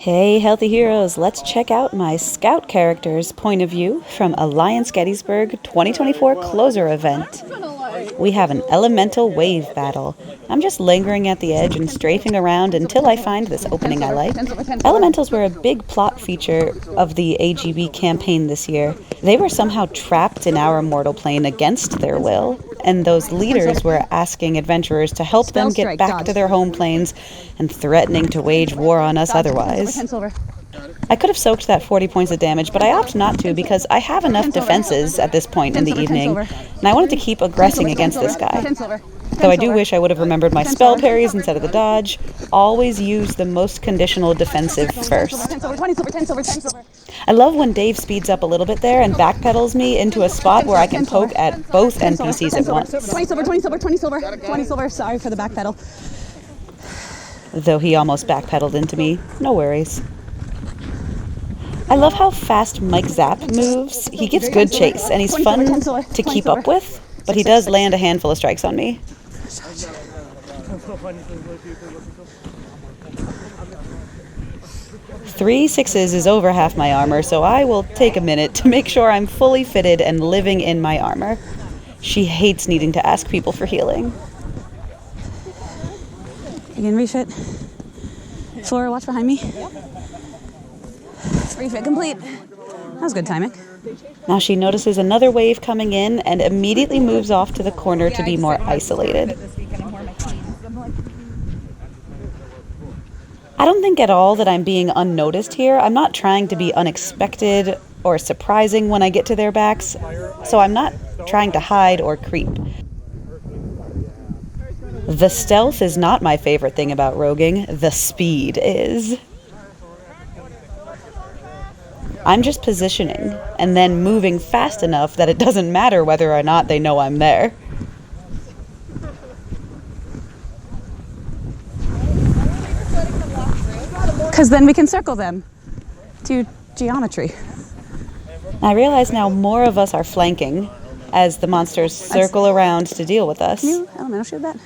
Hey, healthy heroes, let's check out my scout character's point of view from Alliance Gettysburg 2024 closer event. We have an elemental wave battle. I'm just lingering at the edge and strafing around until I find this opening I like. Elementals were a big plot feature of the AGB campaign this year. They were somehow trapped in our mortal plane against their will, and those leaders were asking adventurers to help them get back to their home planes and threatening to wage war on us otherwise. I could have soaked that 40 points of damage, but I opt not to because I have enough defenses at this point in the evening, and I wanted to keep aggressing against this guy. Though I do wish I would have remembered my spell parries instead of the dodge. Always use the most conditional defensive first. I love when Dave speeds up a little bit there and backpedals me into a spot where I can poke at both NPCs at once. 20 silver, sorry for the backpedal. Though he almost backpedaled into me, no worries. I love how fast Mike Zapp moves. He gives good chase, and he's fun to keep up with, but he does land a handful of strikes on me. 3 6s is over half my armor, so I will take a minute to make sure I'm fully fitted and living in my armor. She hates needing to ask people for healing. You can refit. Flora, watch behind me. Refit complete. That was good timing. Now she notices another wave coming in and immediately moves off to the corner to be more isolated. I don't think at all that I'm being unnoticed here. I'm not trying to be unexpected or surprising when I get to their backs, so I'm not trying to hide or creep. The stealth is not my favorite thing about roguing. The speed is. I'm just positioning and then moving fast enough that it doesn't matter whether or not they know I'm there. Because then we can circle them to geometry. I realize now more of us are flanking as the monsters circle around to deal with us. Can you elemental shield that?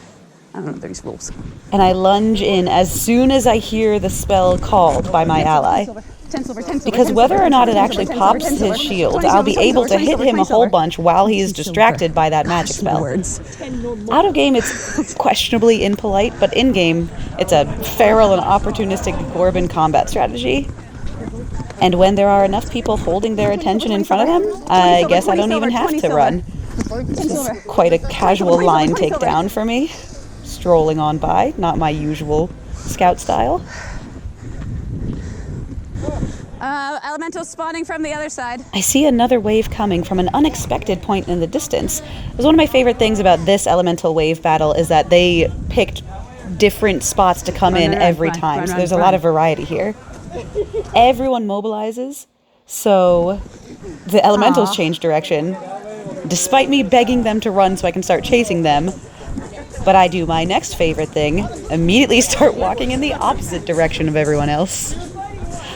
I don't know these rules. And I lunge in as soon as I hear the spell called by my ally. Because whether or not it actually pops his shield, I'll be able to hit him a whole bunch while he is distracted by that magic spell. Out of game, it's questionably impolite, but in game, it's a feral and opportunistic Gorban combat strategy. And when there are enough people holding their attention in front of him, I guess I don't even have to run. This is quite a casual line takedown for me. Strolling on by, not my usual scout style. Elemental spawning from the other side. I see another wave coming from an unexpected point in the distance. It was one of my favorite things about this elemental wave battle is that they picked different spots to come in every time, so there's a lot of variety here. Everyone mobilizes, so the elementals change direction, despite me begging them to run so I can start chasing them. But I do my next favorite thing, immediately start walking in the opposite direction of everyone else.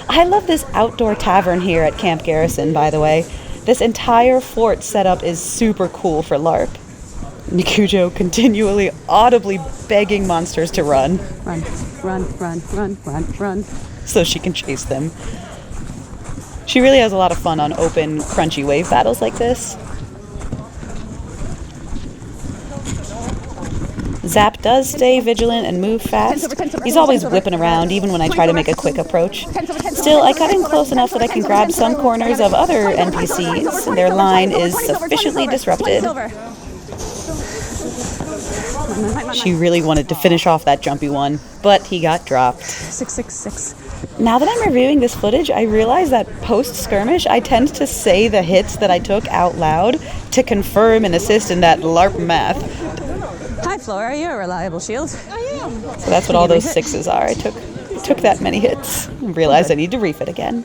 I love this outdoor tavern here at Camp Garrison, by the way. This entire fort setup is super cool for LARP. Nikujo continually audibly begging monsters to run. Run. So she can chase them. She really has a lot of fun on open, crunchy wave battles like this. Zapp does stay vigilant and move fast. He's always whipping around, even when I try to make a quick approach. Still, I cut in close enough that I can grab some corners of other NPCs, and their line is sufficiently disrupted. She really wanted to finish off that jumpy one, but he got dropped. 666. Now that I'm reviewing this footage, I realize that post-skirmish, I tend to say the hits that I took out loud to confirm and assist in that LARP math. Hi, Flora. Are you a reliable shield? I am. So that's what all those 6s are. I took that many hits and realized I need to refit again.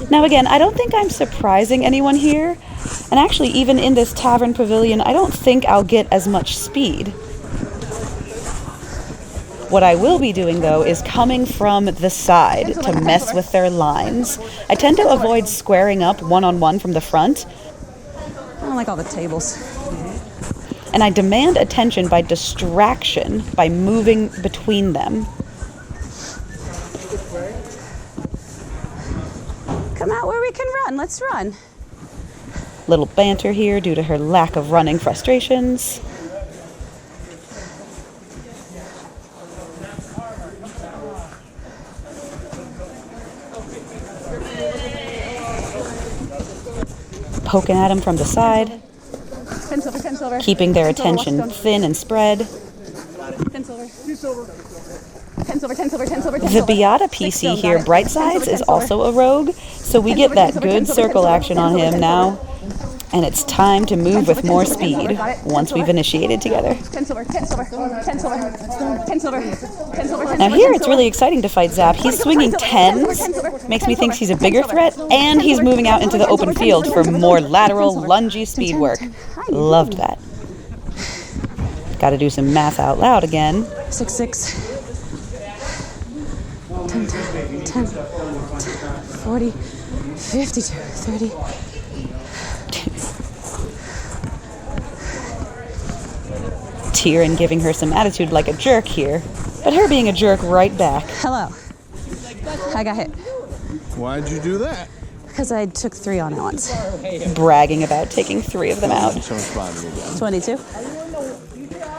Now again, I don't think I'm surprising anyone here. And actually, even in this tavern pavilion, I don't think I'll get as much speed. What I will be doing, though, is coming from the side to mess with their lines. I tend to avoid squaring up one-on-one from the front. I don't like all the tables. and I demand attention by distraction, by moving between them. Come out where we can run. Let's run. Little banter here due to her lack of running frustrations. Poking at him from the side, keeping their attention thin and spread. The Beata PC here, Brightsides, is also a rogue, so we get that good circle action on him now. And it's time to move with more speed once we've initiated together. Now here it's really exciting to fight Zap. He's swinging 10s, makes me think he's a bigger threat, and he's moving out into the open field for more lateral, lungy speed work. Loved that. Gotta do some math out loud again. 6, 6. 10, 10, 40, 52, 30. Tyrion giving her some attitude like a jerk here, but her being a jerk right back. Hello. I got hit. Why'd you do that? Because I took 3 on it once. Bragging about taking 3 of them out. 22.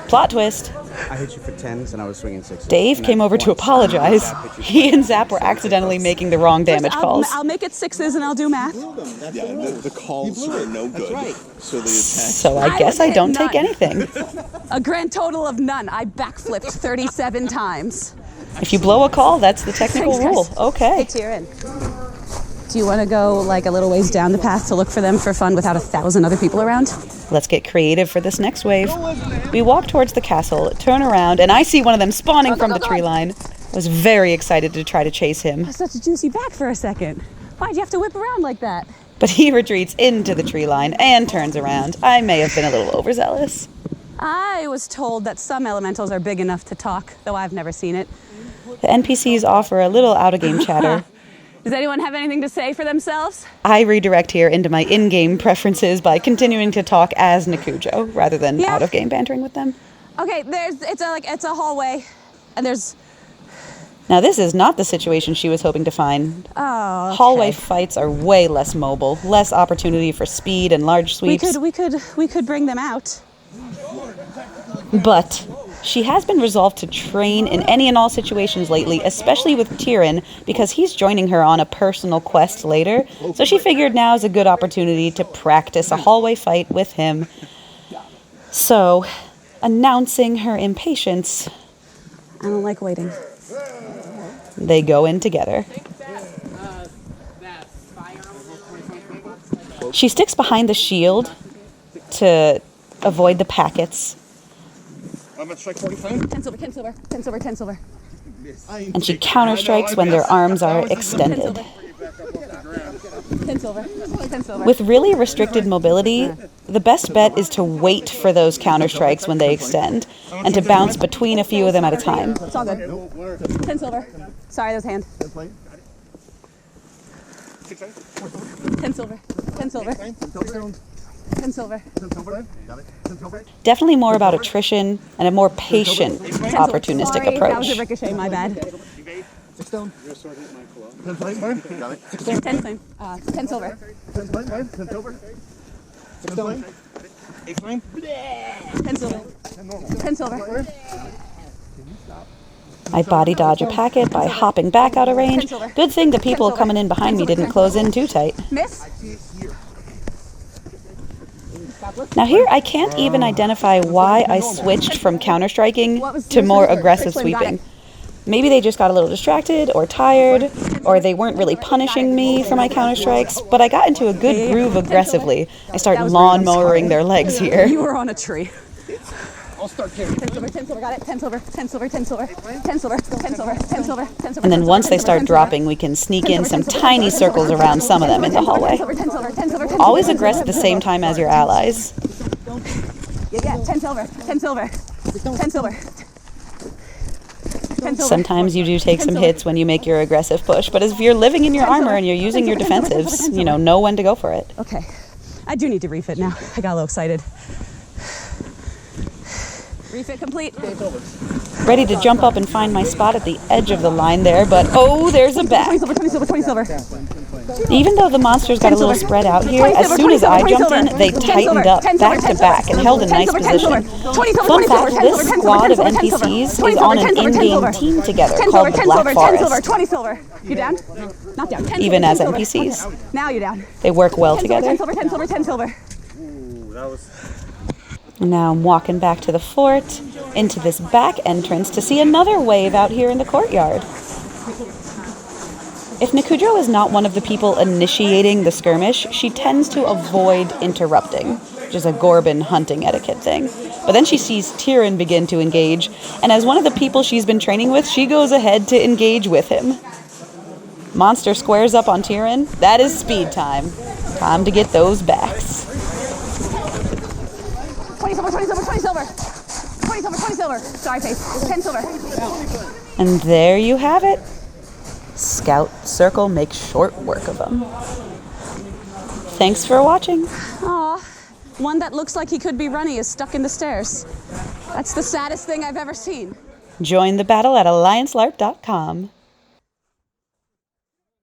Plot twist. I hit you for 10s and I was swinging 6s. Dave came over to apologize. He and Zap were accidentally making the wrong damage calls. I'll make it 6s and I'll do math. Yeah, the calls were no good. Right. So the attack. So I guess I don't take anything. A grand total of none. I backflipped 37 times. If you blow a call, that's the technical rule. Okay. Hey, Tyrion. Do you want to go like a little ways down the path to look for them for fun without 1,000 other people around? Let's get creative for this next wave. We walk towards the castle, turn around, and I see one of them spawning from the tree line. I was very excited to try to chase him. Such a juicy back for a second. Why'd you have to whip around like that? But he retreats into the tree line and turns around. I may have been a little overzealous. I was told that some elementals are big enough to talk, though I've never seen it. The NPCs offer a little out-of-game chatter. Does anyone have anything to say for themselves? I redirect here into my in-game preferences by continuing to talk as Nakujo rather than out-of-game bantering with them. Okay, it's a hallway, and there's. Now this is not the situation she was hoping to find. Oh. Okay. Hallway fights are way less mobile, less opportunity for speed and large sweeps. We could bring them out. But she has been resolved to train in any and all situations lately, especially with Tyrion, because he's joining her on a personal quest later. So she figured now is a good opportunity to practice a hallway fight with him. So, announcing her impatience, I don't like waiting. they go in together. She sticks behind the shield to avoid the packets. I'm at strike 45. 10 silver, 10 silver, 10 silver, 10 silver. And she counter-strikes when their arms are extended. 10 silver, 10 silver. With really restricted mobility, the best bet is to wait for those counter-strikes when they extend, and to bounce between a few of them at a time. It's all good. 10 silver. Sorry, that was hand. 10 silver, 10 silver. 10 silver. Definitely more about attrition and a more patient, opportunistic Sorry, that was a approach. ricochet, my bad. 6 down. 10 flame. Got it. 10 flame. 10 silver. 10 flame. 10 silver. 6 down. 8 flame. 10 silver. 10 silver. I body dodge a packet by hopping back out of range. Good thing the people coming in behind me didn't close in too tight. Miss? Now here I can't even identify why I switched from counter-striking to more aggressive sweeping. Maybe they just got a little distracted or tired, or they weren't really punishing me for my counter-strikes, but I got into a good groove aggressively. I start lawn-mowering their legs here. You were on a tree. I'll start carrying. 10 silver, 10 silver, got it. 10 silver, 10 silver, 10 silver, 10 silver, 10 silver, 10 silver, 10 silver. And then once they start dropping, we can sneak in some tiny circles around some of them in the hallway. Always aggress at the same time as your allies. Yeah, 10 silver, 10 silver, 10 silver. Sometimes you do take some hits when you make your aggressive push, but if you're living in your armor and you're using your defensives, you know when to go for it. Okay, I do need to refit now. I got a little excited. Refit complete. Ready to jump up and find my spot at the edge of the line there, but oh, there's a back. 20 silver, 20 silver, 20 silver. Even though the monsters got a little spread out here, as soon as I jumped in, they tightened up back to back and held a nice position. Fun fact, this squad of NPCs is on an in-game team together called the Black Forest. 20 silver. You down? Not down. 10 Even as silver, NPCs. Now you're down. They work well 10 silver, together. 10 silver, 10 silver, 10 silver. Ooh, that was... Now I'm walking back to the fort, into this back entrance to see another wave out here in the courtyard. If Nikudro is not one of the people initiating the skirmish, she tends to avoid interrupting, which is a Gorban hunting etiquette thing. But then she sees Tyrion begin to engage, and as one of the people she's been training with, she goes ahead to engage with him. Monster squares up on Tyrion. That is speed time. Time to get those backs. 20 silver, 20 silver, 20 silver. 20 silver, 20 silver. Sorry, face. 10 silver. And there you have it. Scout Circle makes short work of them. Thanks for watching. Aw, one that looks like he could be runny is stuck in the stairs. That's the saddest thing I've ever seen. Join the battle at alliancelarp.com.